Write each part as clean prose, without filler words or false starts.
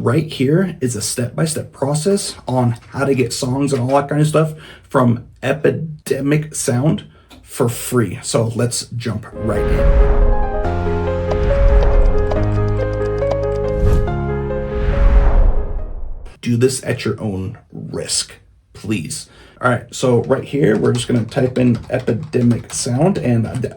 Right here is a step-by-step process on how to get songs and all that kind of stuff from Epidemic Sound for free. So let's jump right in. Do this at your own risk, please. All right, so right here, we're just gonna type in Epidemic Sound, and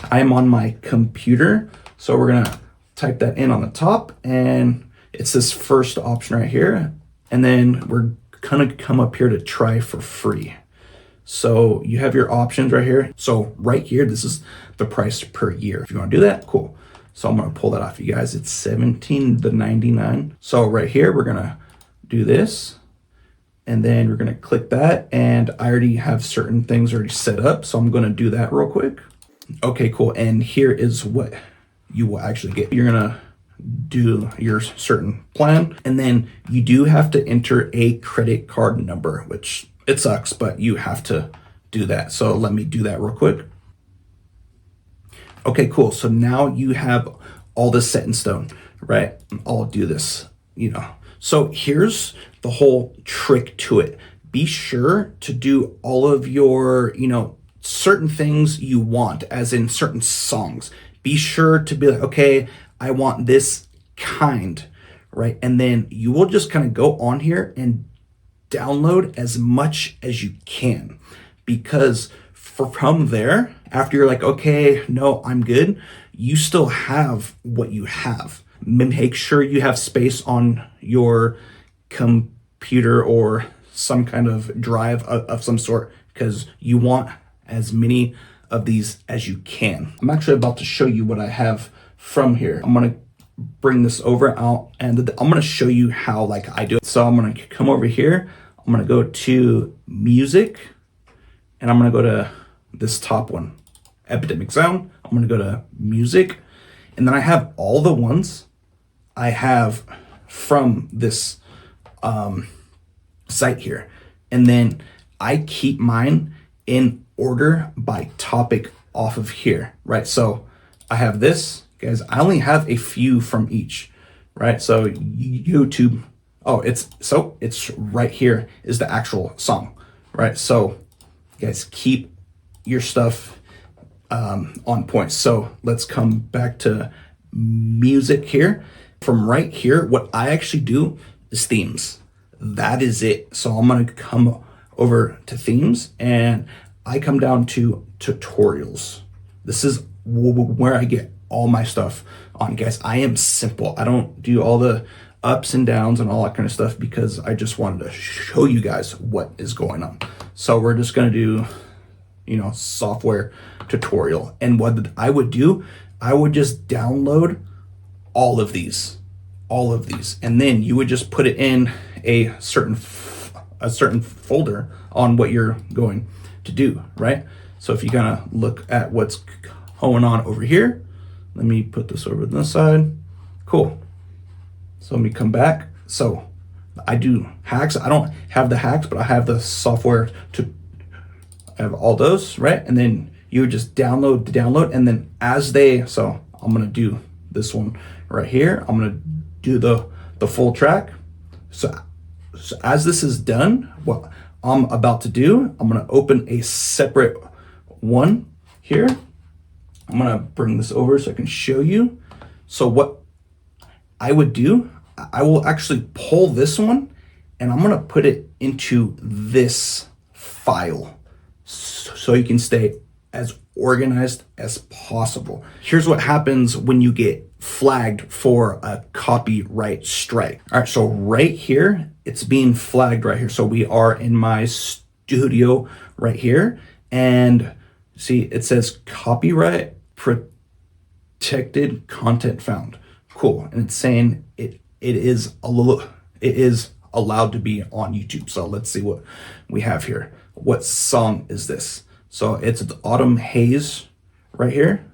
I'm on my computer. So we're gonna type that in on the top, and it's this first option right here. And then we're gonna come up here to try for free. So you have your options right here. So right here, this is the price per year. If you wanna do that, cool. So I'm gonna pull that off, you guys. It's $17.99. So right here, we're gonna do this, and then we're gonna click that, and I already have certain things already set up, so I'm gonna do that real quick. Okay, cool, and here is what you will actually get. You're gonna do your certain plan, and then you do have to enter a credit card number, which it sucks, but you have to do that. So let me do that real quick. Okay, cool, so now you have all this set in stone, right? I'll do this, So here's the whole trick to it. Be sure to do all of your, certain things you want, as in certain songs. Be sure to be like, okay, I want this kind, right? And then you will just kind of go on here and download as much as you can, because from there, after you're like, okay, no, I'm good, you still have what you have. Make sure you have space on your computer or some kind of drive of some sort, because you want as many of these as you can. I'm actually about to show you what I have from here. I'm gonna bring this over out, and I'm gonna show you how I do it. So I'm gonna come over here, I'm gonna go to music, and I'm gonna go to this top one, Epidemic Sound. I'm gonna go to music, and then I have all the ones I have from this site here. And then I keep mine in order by topic off of here, right? So I have this, guys, I only have a few from each, right? So YouTube, it's right here is the actual song, right? So guys, keep your stuff on point. So let's come back to music here. From right here, what I actually do is themes. That is it. So I'm gonna come over to themes, and I come down to tutorials. This is where I get all my stuff on, guys. I am simple. I don't do all the ups and downs and all that kind of stuff, because I just wanted to show you guys what is going on. So we're just gonna do, software tutorial. And what I would do, I would just download all of these, and then you would just put it in a certain folder on what you're going to do, right? So if you kind of look at what's going on over here, let me put this over to this side. Cool. So let me come back. So I do hacks. I don't have the hacks, but I have the software I have all those, right? And then you would just download, and then so I'm gonna do this one right here. I'm gonna do the full track. So as this is done, what I'm about to do, I'm gonna open a separate one here. I'm gonna bring this over so I can show you. So what I would do, I will actually pull this one, and I'm gonna put it into this file so you can stay as organized as possible. Here's what happens when you get flagged for a copyright strike. All right, so right here, it's being flagged right here. So we are in my studio right here, and see, it says copyright protected content found. Cool, and it's saying it is allowed to be on YouTube. So let's see what we have here. What song is this? So it's the Autumn Haze right here,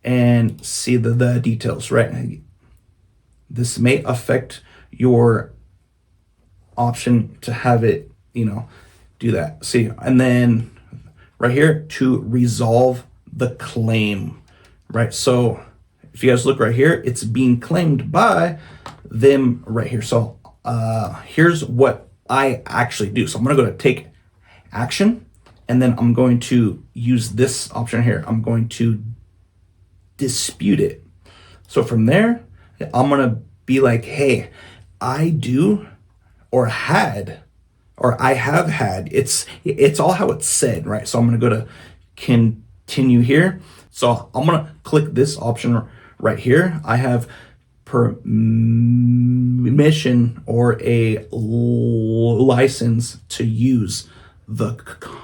and see the details, right? This may affect your option to have it, do that. See, and then right here, to resolve the claim, right? So if you guys look right here, it's being claimed by them right here. So here's what I actually do. So I'm going to go to take action, and then I'm going to use this option here. I'm going to dispute it. So from there, I'm going to be like, hey, I do or had, or I have had, it's all how it's said, right? So I'm going to go to continue here. So I'm going to click this option right here. I have permission or a license to use the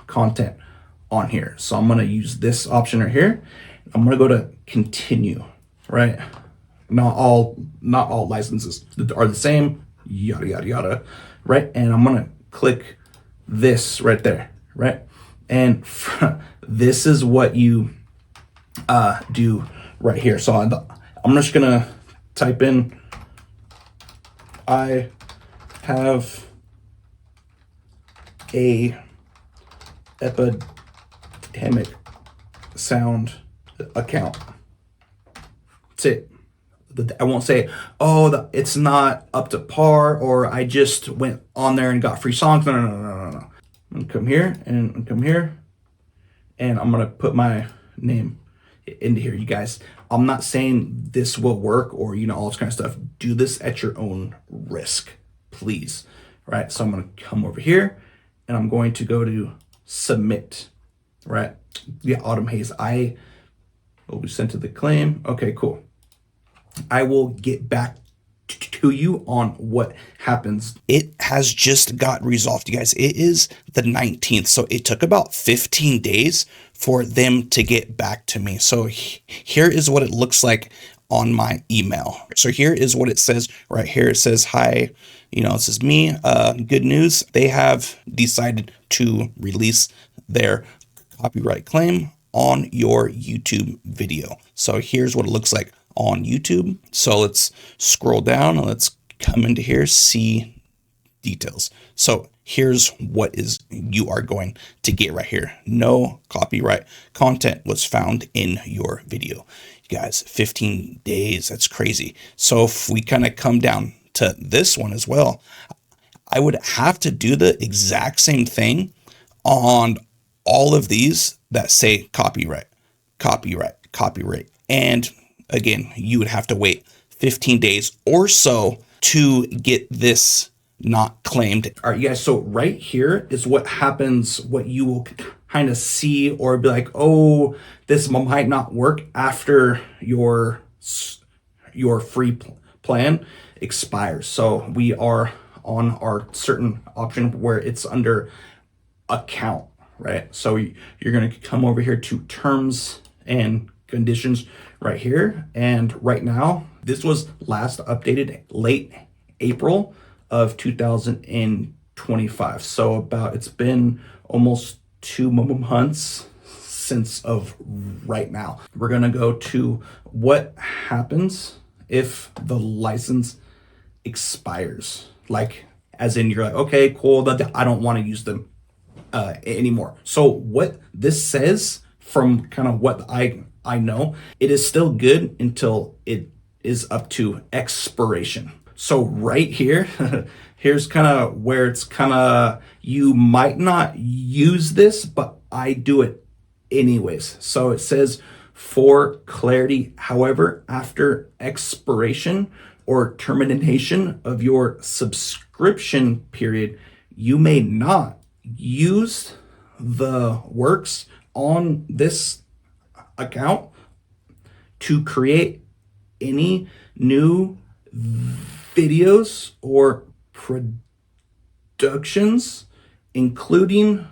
content on here. So I'm going to use this option right here. I'm going to go to continue, right? Not all licenses are the same, yada, yada, yada, right? And I'm going to click this right there, right? And this is what you do right here. So I'm just going to type in, I have a Epidemic sound account. That's it. I won't say, oh, it's not up to par, or I just went on there and got free songs. No. I'm gonna come here and come here, and I'm gonna put my name into here. You guys, I'm not saying this will work or, all this kind of stuff. Do this at your own risk, please. Right? So I'm gonna come over here, and I'm going to go to submit. Right? Yeah, Autumn Hayes. I will be sent to the claim. Okay, cool. I will get back to you on what happens. It has just got resolved, you guys. It is the 19th. So it took about 15 days for them to get back to me. So here is what it looks like on my email. So here is what it says right here. It says, hi, this is me. Good news. They have decided to release their copyright claim on your YouTube video. So here's what it looks like on YouTube. So let's scroll down and let's come into here, see details. So here's what you are going to get right here. No copyright content was found in your video. You guys, 15 days, that's crazy. So if we kind of come down to this one as well, I would have to do the exact same thing on all of these that say copyright. And again, you would have to wait 15 days or so to get this not claimed. All right, you guys, so right here is what happens, what you will kind of see or be like, oh, this might not work after your free plan expires. So we are on our certain option where it's under account, right? So you're going to come over here to terms and conditions right here. And right now, this was last updated late April of 2025. So it's been almost 2 months since of right now. We're going to go to what happens if the license expires. Like, as in you're like, okay, cool, I don't want to use them anymore. So what this says, from kind of what I know, it is still good until it is up to expiration. So right here, here's kind of where it's kind of, you might not use this, but I do it anyways. So it says, for clarity, however, after expiration or termination of your subscription period, you may not use the works on this account to create any new videos or productions, including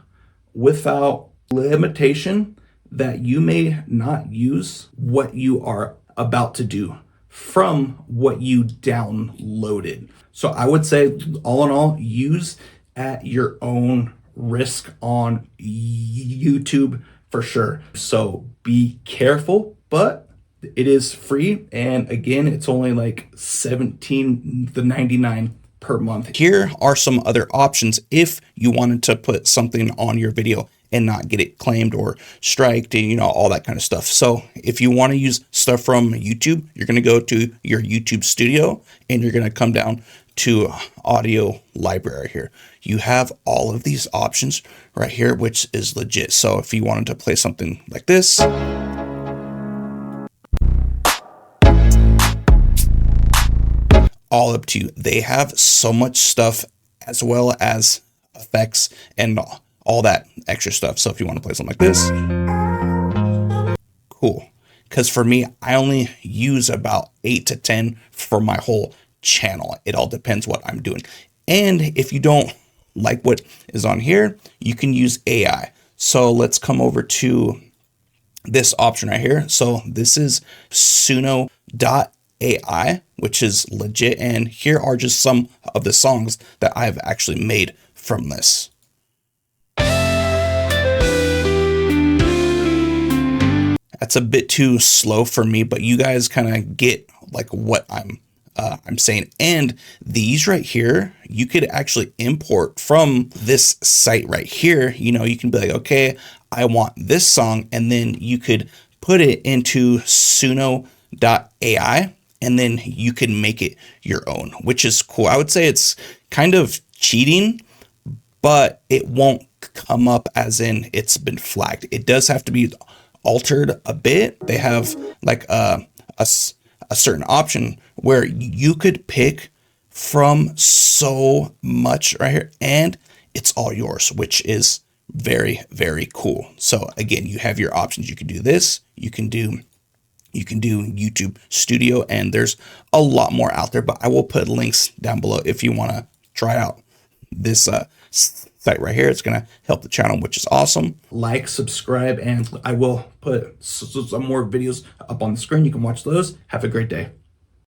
without limitation, that you may not use what you are about to do from what you downloaded. So I would say, all in all, use at your own risk on YouTube for sure. So be careful, but it is free. And again, it's only like $17.99 per month. Here are some other options if you wanted to put something on your video and not get it claimed or striked, and you know, all that kind of stuff. So if you want to use stuff from YouTube, you're going to go to your YouTube studio and you're going to come down to audio library here. You have all of these options right here, which is legit. So if you wanted to play something like this, all up to you. They have so much stuff, as well as effects and all that extra stuff. So if you want to play something like this, cool. Because for me, I only use about 8 to 10 for my whole channel. It all depends what I'm doing. And if you don't like what is on here, you can use AI. So let's come over to this option right here. So this is Suno.ai, which is legit. And here are just some of the songs that I've actually made from this. That's a bit too slow for me, but you guys kind of get like what I'm saying. And these right here, you could actually import from this site right here. You know, you can be like, okay, I want this song, and then you could put it into Suno.ai, and then you can make it your own, which is cool. I would say it's kind of cheating, but it won't come up as in it's been flagged. It does have to be altered a bit. They have like a certain option where you could pick from so much right here, and it's all yours, which is very, very cool. So again, you have your options. You can do this, you can do YouTube Studio, and there's a lot more out there, but I will put links down below if you want to try out this site right here. It's going to help the channel, which is awesome. Like, subscribe, and I will put some more videos up on the screen. You can watch those. Have a great day.